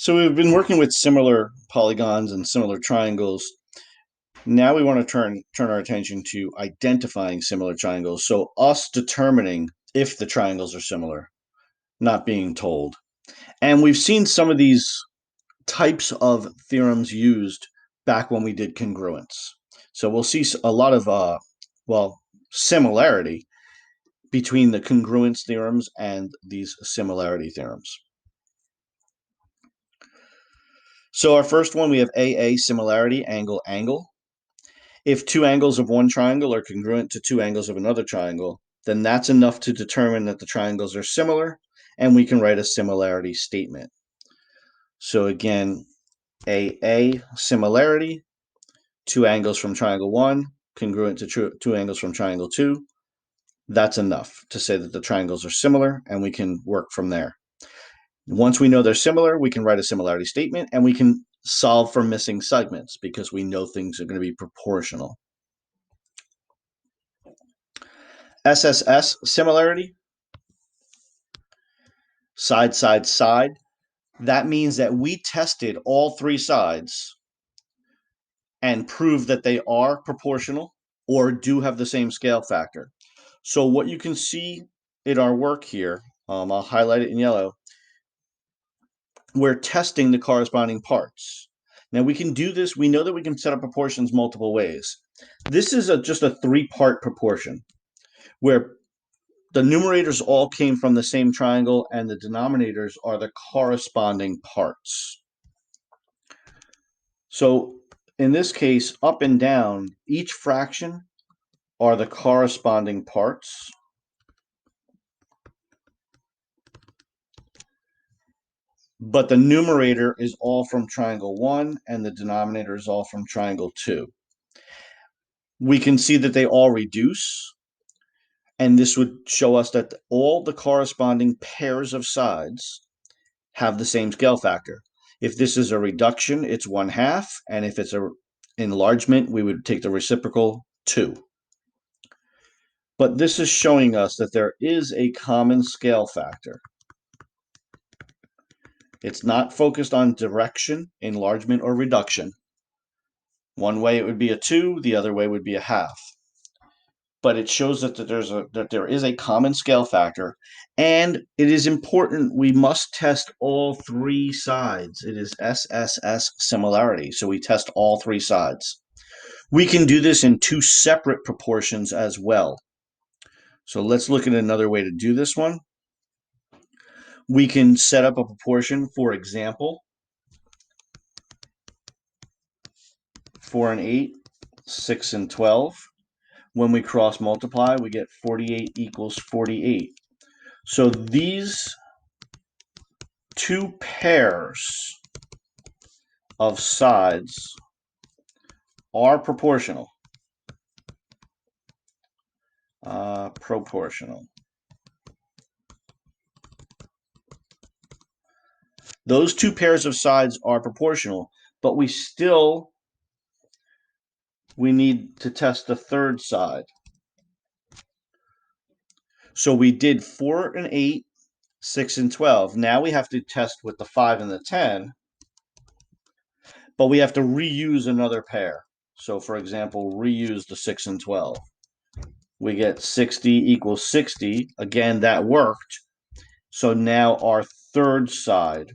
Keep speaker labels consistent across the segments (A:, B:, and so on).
A: So we've been working with similar polygons and similar triangles. Now we want to turn our attention to identifying similar triangles. So us determining if the triangles are similar, not being told. And we've seen some of these types of theorems used back when we did congruence. So we'll see a lot of similarity between the congruence theorems and these similarity theorems. So our first one, we have AA, similarity, angle, angle. If two angles of one triangle are congruent to two angles of another triangle, then that's enough to determine that the triangles are similar, and we can write a similarity statement. So again, AA, similarity, two angles from triangle 1, congruent to two angles from triangle 2. That's enough to say that the triangles are similar, and we can work from there. Once we know they're similar, we can write a similarity statement, and we can solve for missing segments because we know things are going to be proportional. SSS, similarity, side, side, side. That means that we tested all three sides and proved that they are proportional or do have the same scale factor. So what you can see in our work here, I'll highlight it in yellow, we're testing the corresponding parts. Now we can do this, we know that we can set up proportions multiple ways. This is just a three-part proportion where the numerators all came from the same triangle and the denominators are the corresponding parts. So in this case, up and down, each fraction are the corresponding parts. But the numerator is all from triangle 1 and the denominator is all from triangle 2. We can see that they all reduce, and this would show us that all the corresponding pairs of sides have the same scale factor. If this is a reduction, it's 1/2, and if it's an enlargement, we would take the reciprocal 2. But this is showing us that there is a common scale factor. It's not focused on direction, enlargement, or reduction. One way it would be a 2, the other way would be a 1/2. But it shows that there is a common scale factor, and it is important we must test all three sides. It is SSS similarity, so we test all three sides. We can do this in two separate proportions as well. So let's look at another way to do this one. We can set up a proportion, for example, 4 and 8, 6 and 12. When we cross multiply, we get 48 equals 48. So these two pairs of sides are proportional. Proportional. Those two pairs of sides are proportional, but we need to test the third side. So we did 4 and 8, 6 and 12. Now we have to test with the 5 and the 10, but we have to reuse another pair. So for example, reuse the 6 and 12. We get 60 equals 60. Again, that worked. So now our third side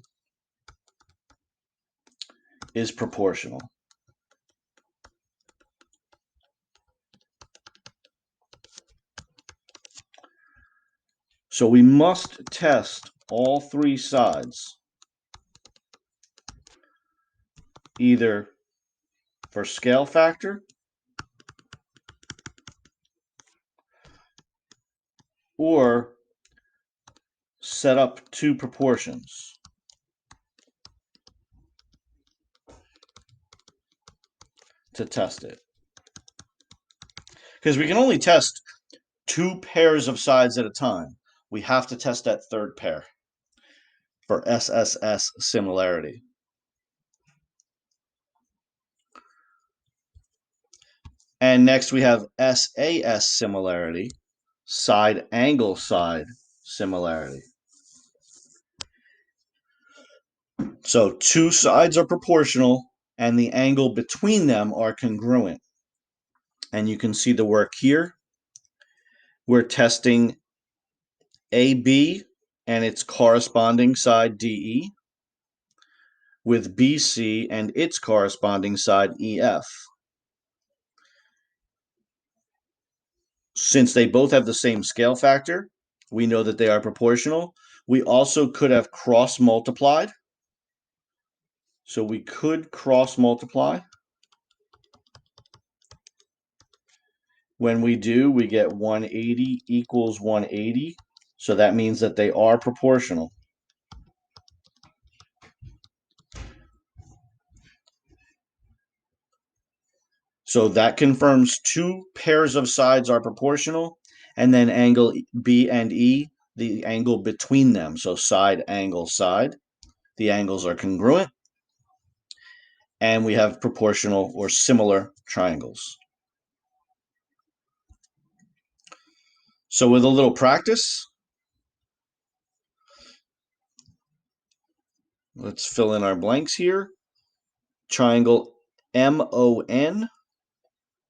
A: is proportional. So we must test all three sides, either for scale factor or set up two proportions. To test it. Because we can only test two pairs of sides at a time. We have to test that third pair for SSS similarity. And next we have SAS similarity, side angle side similarity. So two sides are proportional and the angle between them are congruent. And you can see the work here. We're testing AB and its corresponding side DE with BC and its corresponding side EF. Since they both have the same scale factor, we know that they are proportional. We also could have cross multiplied. So we could cross multiply. When we do, we get 180 equals 180. So that means that they are proportional. So that confirms two pairs of sides are proportional, and then angle B and E, the angle between them, so side, angle, side, the angles are congruent, and we have proportional or similar triangles. So with a little practice, let's fill in our blanks here. Triangle MON,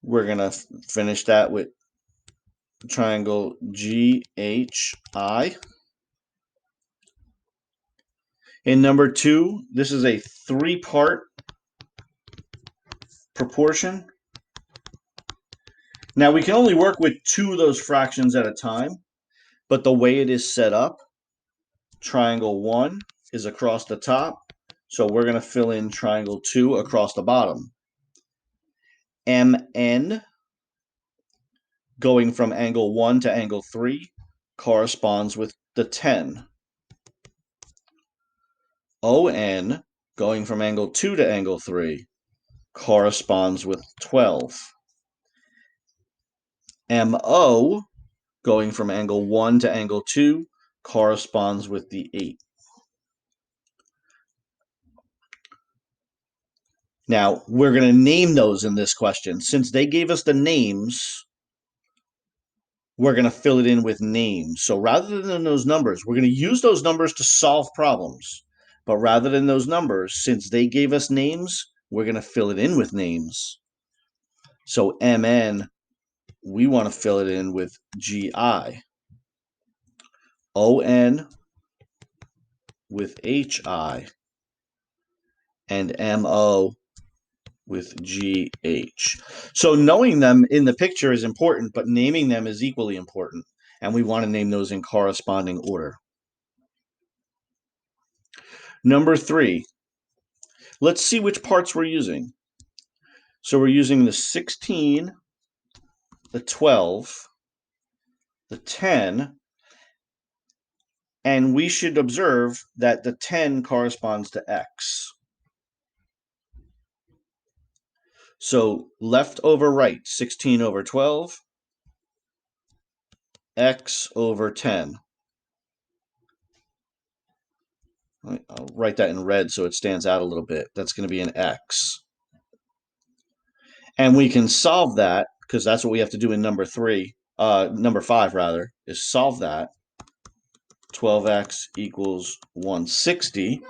A: we're going to finish that with triangle GHI. In number 2, this is a 3-part proportion. Now we can only work with 2 of those fractions at a time, but the way it is set up, triangle 1 is across the top, so we're going to fill in triangle 2 across the bottom. MN, going from angle 1 to angle 3, corresponds with the 10. ON, going from angle 2 to angle 3, corresponds with 12. MO, going from angle 1 to angle 2, corresponds with the 8. Now, we're going to name those in this question. Since they gave us the names, we're going to fill it in with names. So rather than those numbers, we're going to use those numbers to solve problems. But rather than those numbers, since they gave us names, we're going to fill it in with names. So MN, we want to fill it in with GI. ON with HI. And MO with GH. So knowing them in the picture is important, but naming them is equally important. And we want to name those in corresponding order. Number 3, let's see which parts we're using. So we're using the 16, the 12, the 10, and we should observe that the 10 corresponds to X. So left over right, 16 over 12, X over 10. I'll write that in red so it stands out a little bit. That's going to be an X. And we can solve that, because that's what we have to do in number 5 rather, is solve that. 12x equals 160.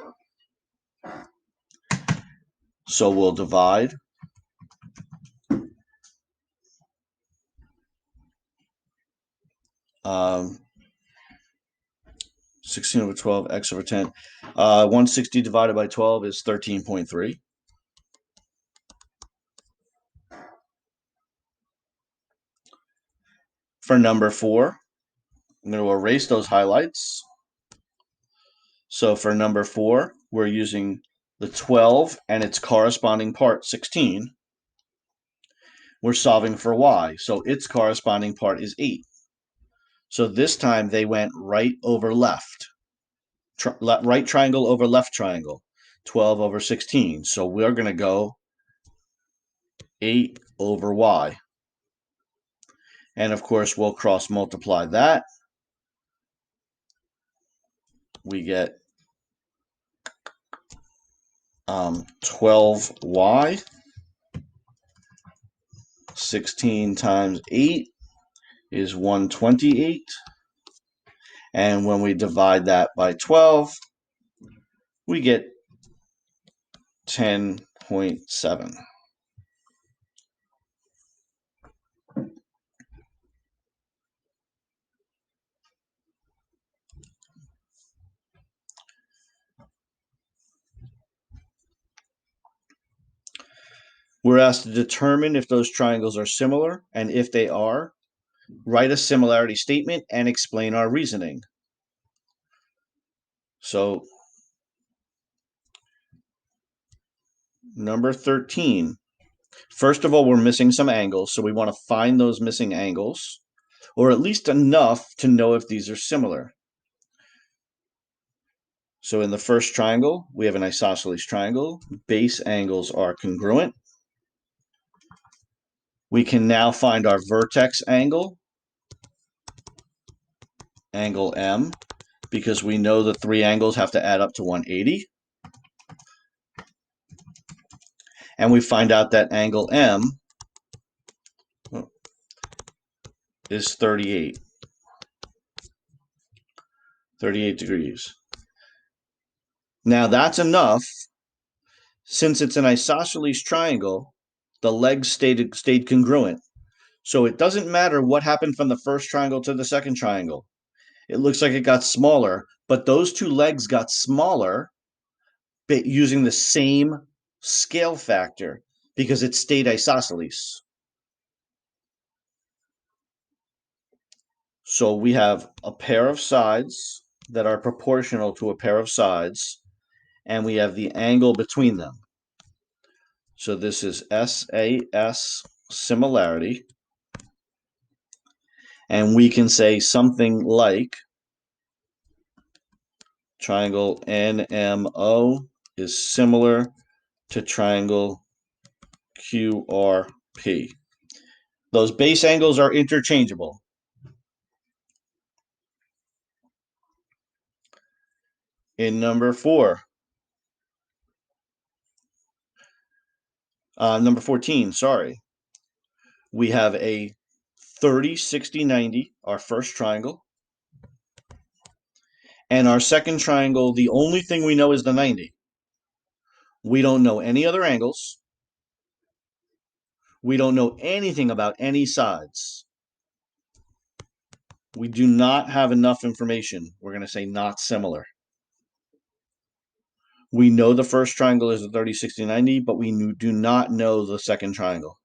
A: So we'll divide. Um, 16 over 12, x over 10. 160 divided by 12 is 13.3. For number 4, I'm going to erase those highlights. So for number 4, we're using the 12 and its corresponding part, 16. We're solving for y, so its corresponding part is 8. So this time they went right over left. Right triangle over left triangle, 12 over 16. So we're going to go 8 over y. And of course, we'll cross multiply that. We get 12y. 16 times 8 is 128. And when we divide that by 12, we get 10.7. We're asked to determine if those triangles are similar, and if they are, write a similarity statement and explain our reasoning. So, number 13. First of all, we're missing some angles, so we want to find those missing angles, or at least enough to know if these are similar. So in the first triangle, we have an isosceles triangle. Base angles are congruent. We can now find our vertex angle, angle M, because we know the three angles have to add up to 180. And we find out that angle M is 38 degrees. Now that's enough. Since it's an isosceles triangle, the legs stayed congruent. So it doesn't matter what happened from the first triangle to the second triangle. It looks like it got smaller, but those two legs got smaller using the same scale factor because it stayed isosceles. So we have a pair of sides that are proportional to a pair of sides, and we have the angle between them. So this is SAS similarity. And we can say something like triangle NMO is similar to triangle QRP. Those base angles are interchangeable. In number 4, number 14, sorry, we have a 30, 60, 90, our first triangle. And our second triangle, the only thing we know is the 90. We don't know any other angles. We don't know anything about any sides. We do not have enough information. We're going to say not similar. We know the first triangle is a 30, 60, 90, but we do not know the second triangle.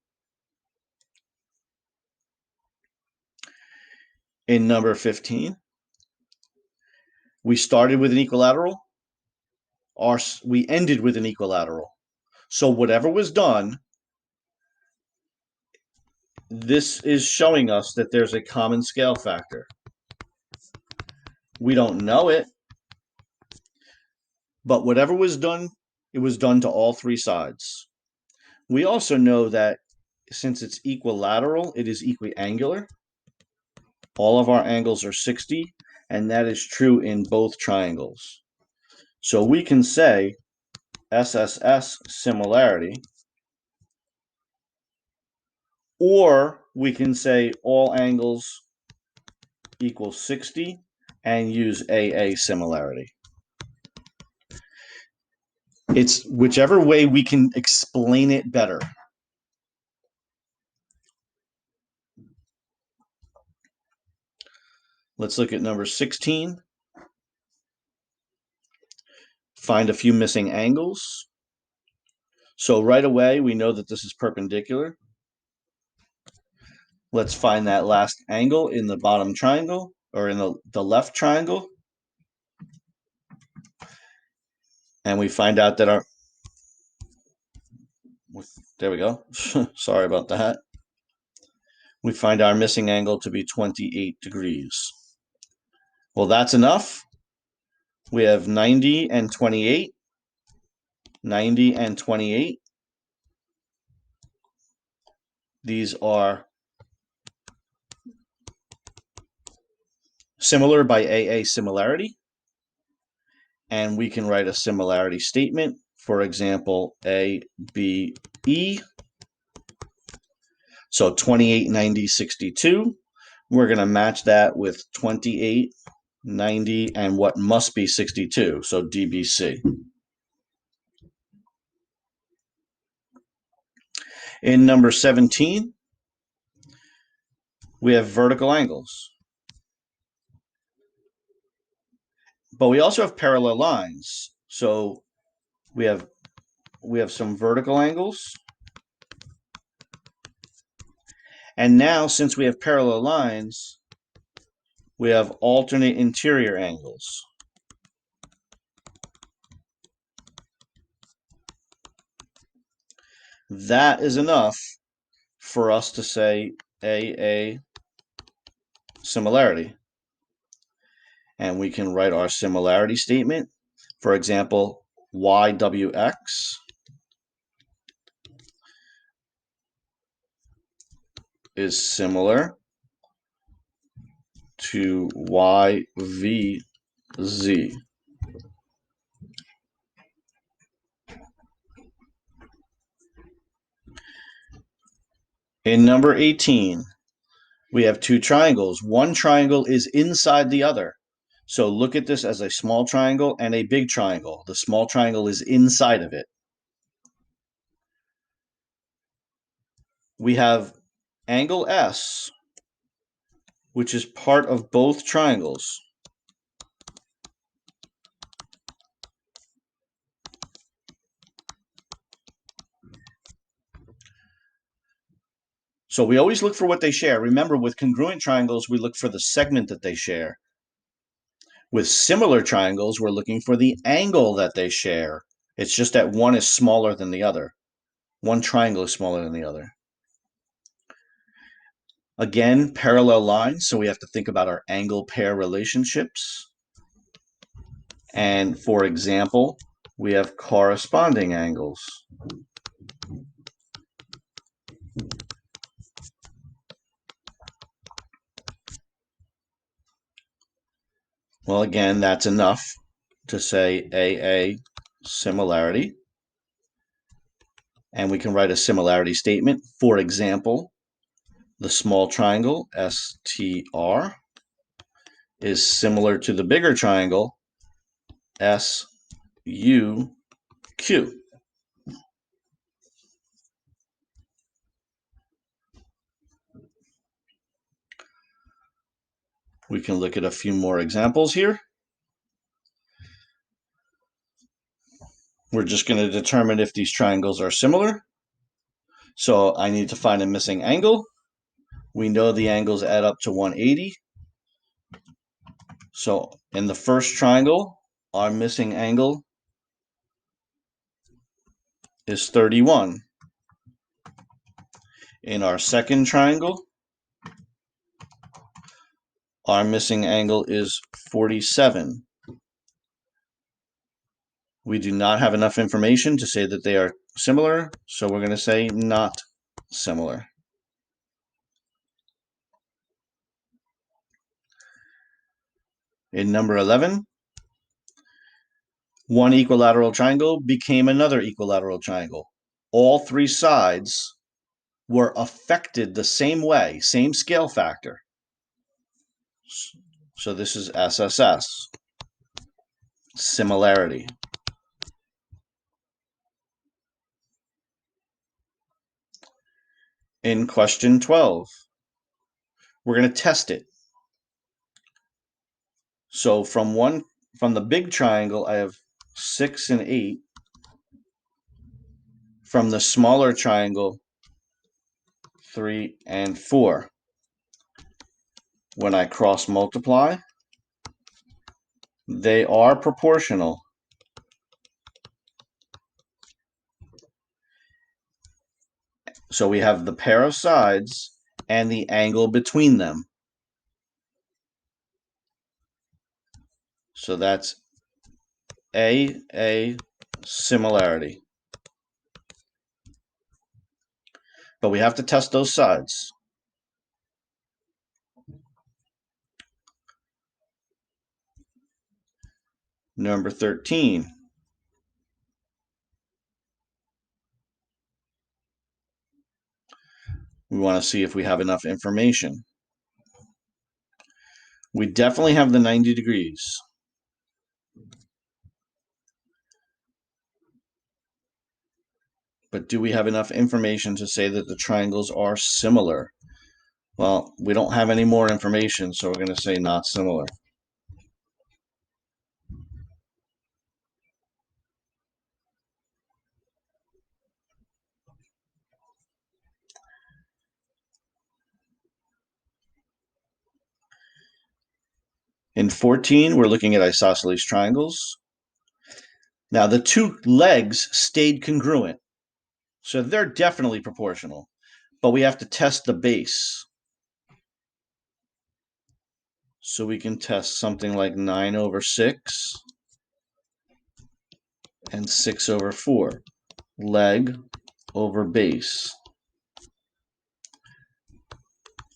A: In number 15, we started with an equilateral. We ended with an equilateral. So whatever was done, this is showing us that there's a common scale factor. We don't know it, but whatever was done, it was done to all three sides. We also know that since it's equilateral, it is equiangular. All of our angles are 60, and that is true in both triangles. So we can say SSS similarity, or we can say all angles equal 60 and use AA similarity. It's whichever way we can explain it better. Let's look at number 16. Find a few missing angles. So right away, we know that this is perpendicular. Let's find that last angle in the bottom triangle, or in the left triangle. And we find out that there we go. Sorry about that. We find our missing angle to be 28 degrees. Well, that's enough. We have 90 and 28, 90 and 28. These are similar by AA similarity. And we can write a similarity statement. For example, A, B, E. So 28, 90, 62. We're going to match that with 28, 90, and what must be 62, so DBC. In number 17, we have vertical angles. But we also have parallel lines. So we have some vertical angles. And now, since we have parallel lines, we have alternate interior angles. That is enough for us to say AA similarity. And we can write our similarity statement. For example, YWX is similar to YVZ. In number 18, we have two triangles. One triangle is inside the other. So look at this as a small triangle and a big triangle. The small triangle is inside of it. We have angle S, which is part of both triangles. So we always look for what they share. Remember, with congruent triangles, we look for the segment that they share. With similar triangles, we're looking for the angle that they share. It's just that one is smaller than the other. One triangle is smaller than the other. Again, parallel lines, so we have to think about our angle pair relationships. And for example, we have corresponding angles. Well, again, that's enough to say AA similarity. And we can write a similarity statement. For example, the small triangle, STR, is similar to the bigger triangle, SUQ. We can look at a few more examples here. We're just going to determine if these triangles are similar. So I need to find a missing angle. We know the angles add up to 180. So in the first triangle, our missing angle is 31. In our second triangle, our missing angle is 47. We do not have enough information to say that they are similar, so we're going to say not similar. In number 11, one equilateral triangle became another equilateral triangle. All three sides were affected the same way, same scale factor. So this is SSS, similarity. In question 12, we're going to test it. So from the big triangle, I have 6 and 8. From the smaller triangle, 3 and 4. When I cross multiply, they are proportional. So we have the pair of sides and the angle between them. So that's AA similarity. But we have to test those sides. Number 13. We want to see if we have enough information. We definitely have the 90 degrees. But do we have enough information to say that the triangles are similar? Well, we don't have any more information, so we're going to say not similar. In 14, we're looking at isosceles triangles. Now, the two legs stayed congruent, so they're definitely proportional, but we have to test the base. So we can test something like 9 over 6 and 6 over 4. Leg over base.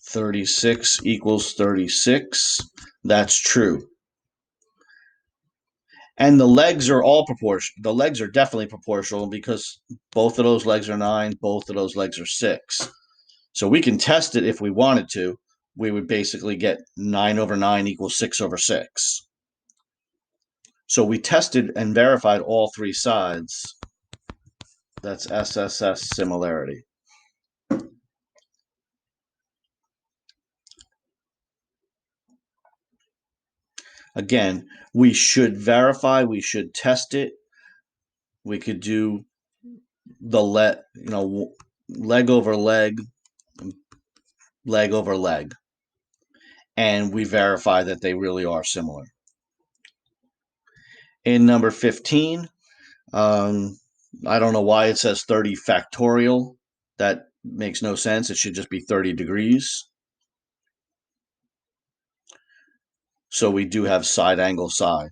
A: 36 equals 36. That's true. And the legs are all proportional. The legs are definitely proportional because both of those legs are 9, both of those legs are 6. So we can test it if we wanted to. We would basically get 9 over 9 equals 6 over 6. So we tested and verified all three sides. That's SSS similarity. Again, we should verify, we should test it. We could do the leg over leg, leg over leg, and we verify that they really are similar. In number 15, I don't know why it says 30 factorial. That makes no sense. It should just be 30 degrees. So we do have side angle side.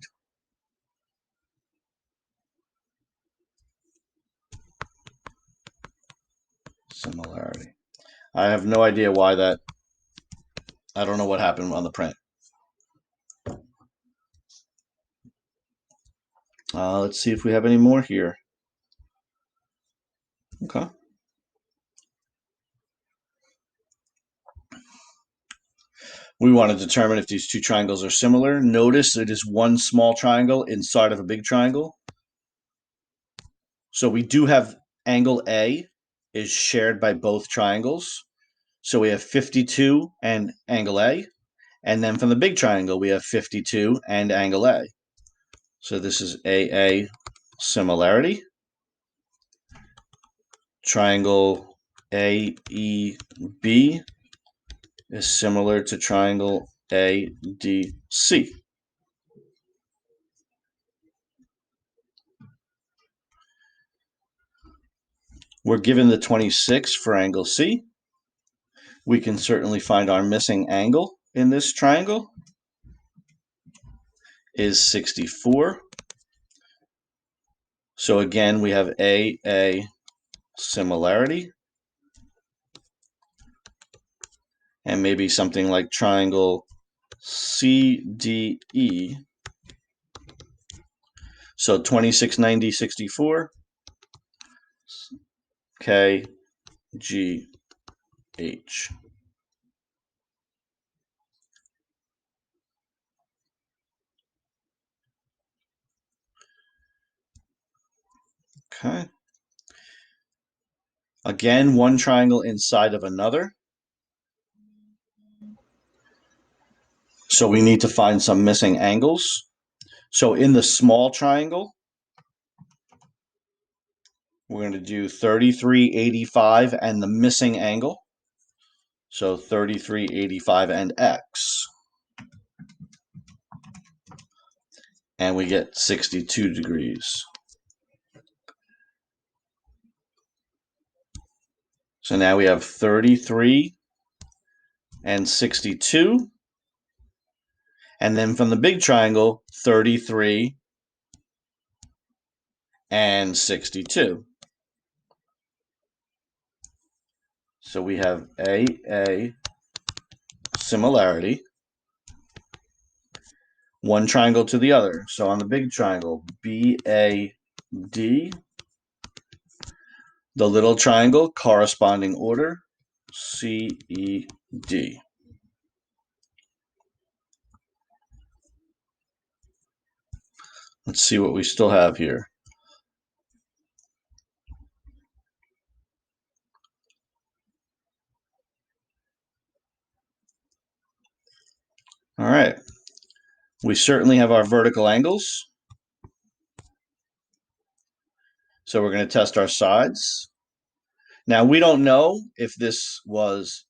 A: Similarity. I have no idea why that. I don't know what happened on the print. Let's see if we have any more here. Okay. We want to determine if these two triangles are similar. Notice it is one small triangle inside of a big triangle. So we do have angle A is shared by both triangles. So we have 52 and angle A. And then from the big triangle, we have 52 and angle A. So this is AA similarity. Triangle AEB is similar to triangle ADC. We're given the 26 for angle C. We can certainly find our missing angle in this triangle is 64. So again, we have AA similarity. And maybe something like triangle CDE. So 26, 90, 64. KGH. Okay. Again, one triangle inside of another. So we need to find some missing angles. So in the small triangle, we're going to do 33, 85 and the missing angle. So 33, 85 and X. And we get 62 degrees. So now we have 33 and 62. And then from the big triangle, 33 and 62. So we have AA similarity. One triangle to the other. So on the big triangle, BAD, the little triangle, corresponding order, CED. Let's see what we still have here. All right. We certainly have our vertical angles. So we're going to test our sides. Now, we don't know if this was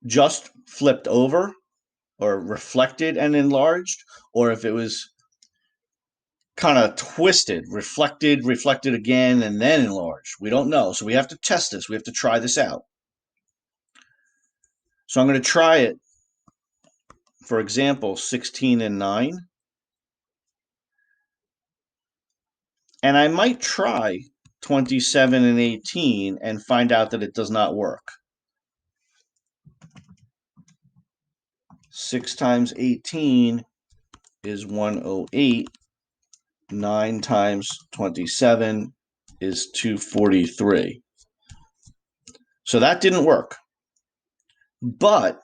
A: just flipped over or reflected and enlarged, or if it was kind of twisted, reflected again, and then enlarged. We don't know. So we have to test this. We have to try this out. So I'm going to try it, for example, 16 and 9. And I might try 27 and 18 and find out that it does not work. 6 times 18 is 108. 9 times 27 is 243. So that didn't work. But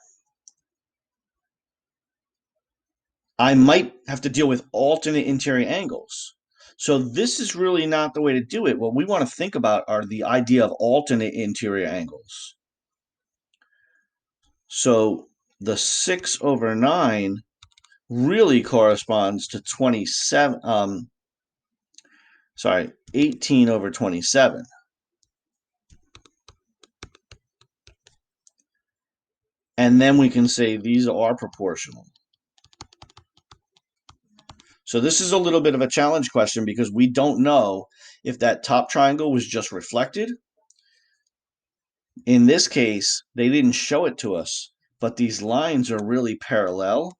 A: I might have to deal with alternate interior angles. So this is really not the way to do it. What we want to think about are the idea of alternate interior angles. So the 6 over 9 really corresponds to 18 over 27. And then we can say these are proportional. So this is a little bit of a challenge question because we don't know if that top triangle was just reflected. In this case, they didn't show it to us, but these lines are really parallel.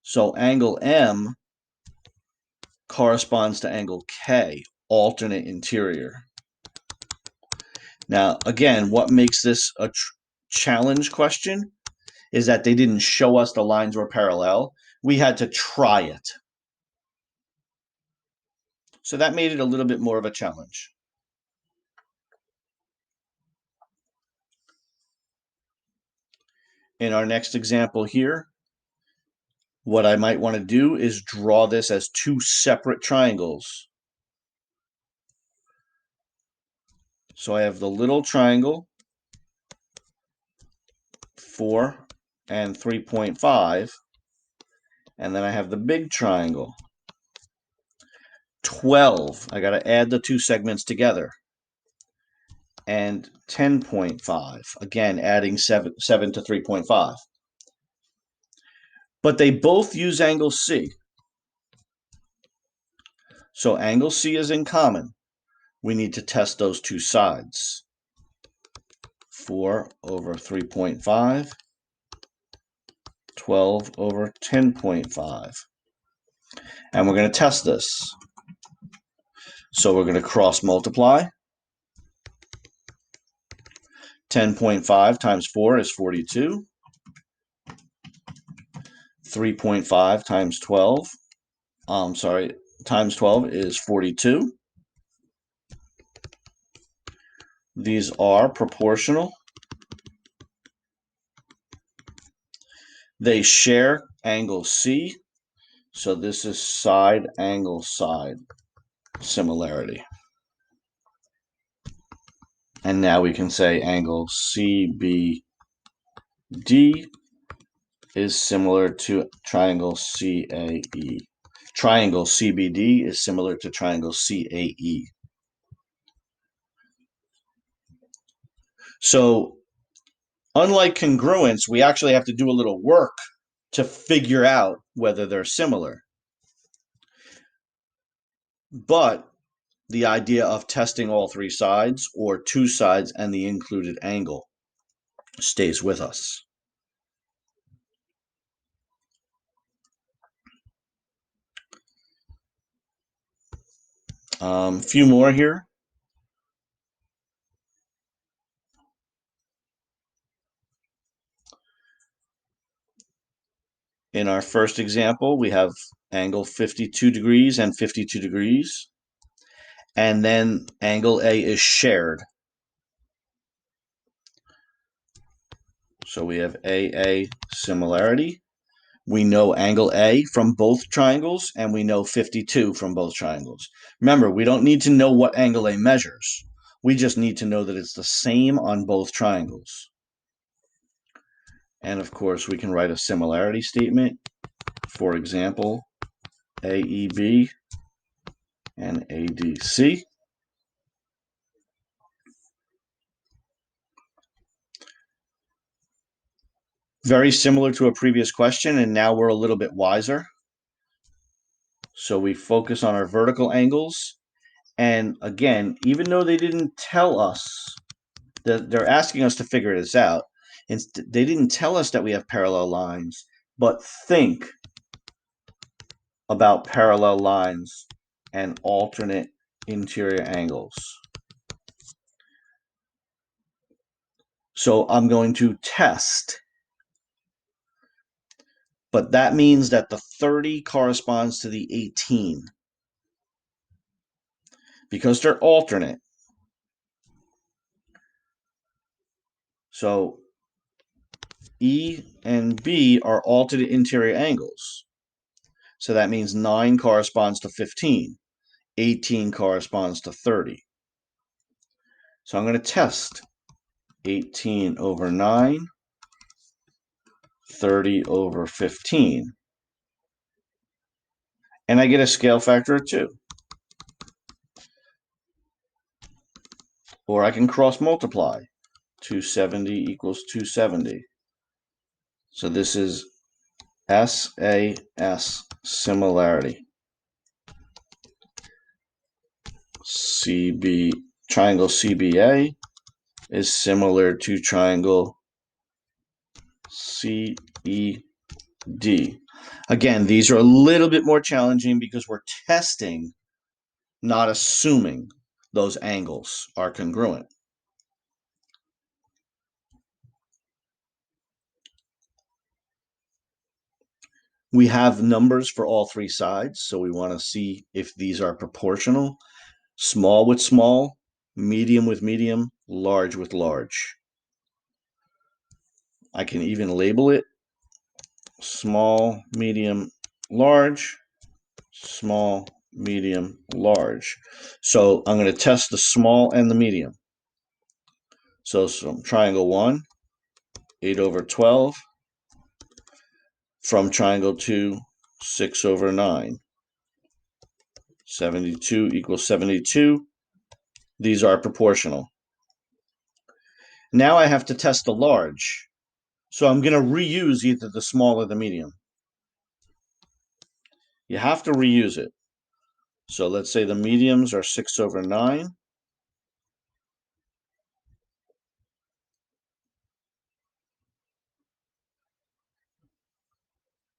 A: So angle M corresponds to angle K, alternate interior. Now, again, what makes this a challenge question is that they didn't show us the lines were parallel. We had to try it. So that made it a little bit more of a challenge. In our next example here, what I might want to do is draw this as two separate triangles. So I have the little triangle, 4 and 3.5, and then I have the big triangle, 12. I got to add the two segments together, and 10.5. Again, adding 7 to 3.5. But they both use angle C. So angle C is in common. We need to test those two sides. 4 over 3.5, 12 over 10.5. And we're going to test this. So we're going to cross multiply. 10.5 times 4 is 42. 3.5 times 12, times 12 is 42. These are proportional. They share angle C, so this is side angle side similarity. And now we can say angle CBD is similar to triangle CAE. Triangle CBD is similar to triangle CAE. So unlike congruence, we actually have to do a little work to figure out whether they're similar. But the idea of testing all three sides or two sides and the included angle stays with us. Few more here. In our first example, we have angle 52 degrees and 52 degrees. And then angle A is shared. So we have AA similarity. We know angle A from both triangles, and we know 52 from both triangles. Remember, we don't need to know what angle A measures. We just need to know that it's the same on both triangles. And of course, we can write a similarity statement. For example, AEB and ADC. Very similar to a previous question, and now we're a little bit wiser. So we focus on our vertical angles. And again, even though they didn't tell us that they're asking us to figure this out, and they didn't tell us that we have parallel lines, but think about parallel lines and alternate interior angles. So I'm going to test, but that means that the 30 corresponds to the 18 because they're alternate. So E and B are alternate interior angles. So that means 9 corresponds to 15. 18 corresponds to 30. So I'm going to test 18 over 9, 30 over 15. And I get a scale factor of 2. Or I can cross multiply. 270 equals 270. So this is SAS similarity. Triangle CBA is similar to triangle CED. Again, these are a little bit more challenging because we're testing, not assuming those angles are congruent. We have numbers for all three sides, so we want to see if these are proportional. Small with small, medium with medium, large with large. I can even label it small, medium, large, small, medium, large. So I'm going to test the small and the medium. So from triangle 1, 8 over 12. From triangle 2, 6 over 9. 72 equals 72. These are proportional. Now I have to test the large. So I'm going to reuse either the small or the medium. You have to reuse it. So let's say the mediums are 6 over 9.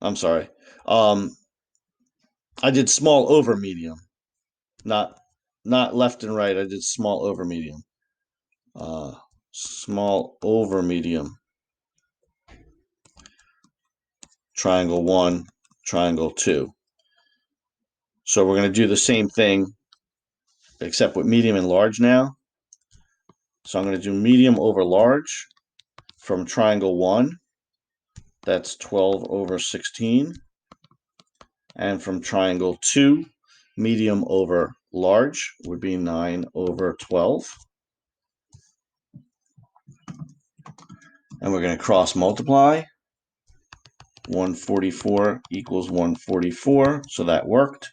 A: I'm sorry. I did small over medium, not left and right. I did small over medium. Small over medium. Triangle 1, triangle 2. So we're going to do the same thing, except with medium and large now. So I'm going to do medium over large from triangle 1. That's 12 over 16. And from triangle 2, medium over large would be 9 over 12. And we're going to cross multiply. 144 equals 144, so that worked.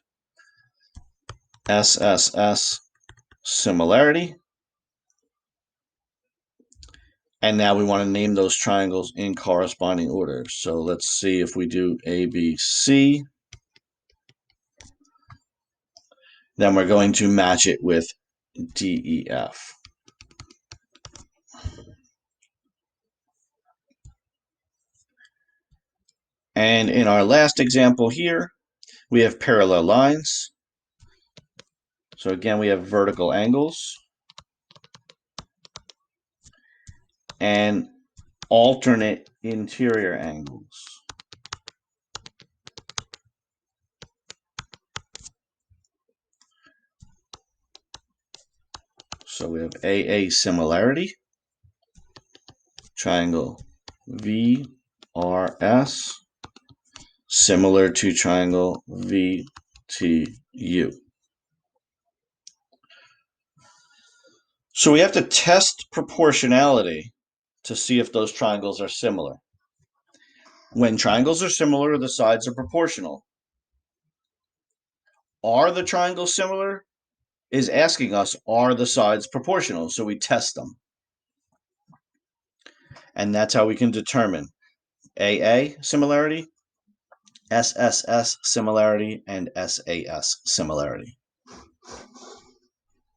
A: SSS similarity. And now we want to name those triangles in corresponding order. So let's see if we do ABC. Then we're going to match it with DEF. And in our last example here, we have parallel lines. So again, we have vertical angles and alternate interior angles. So we have AA similarity, triangle VRS, similar to triangle VTU. So we have to test proportionality to see if those triangles are similar. When triangles are similar, the sides are proportional. Are the triangles similar? Is asking us, are the sides proportional? So we test them. And that's how we can determine AA similarity, SSS similarity, and SAS similarity.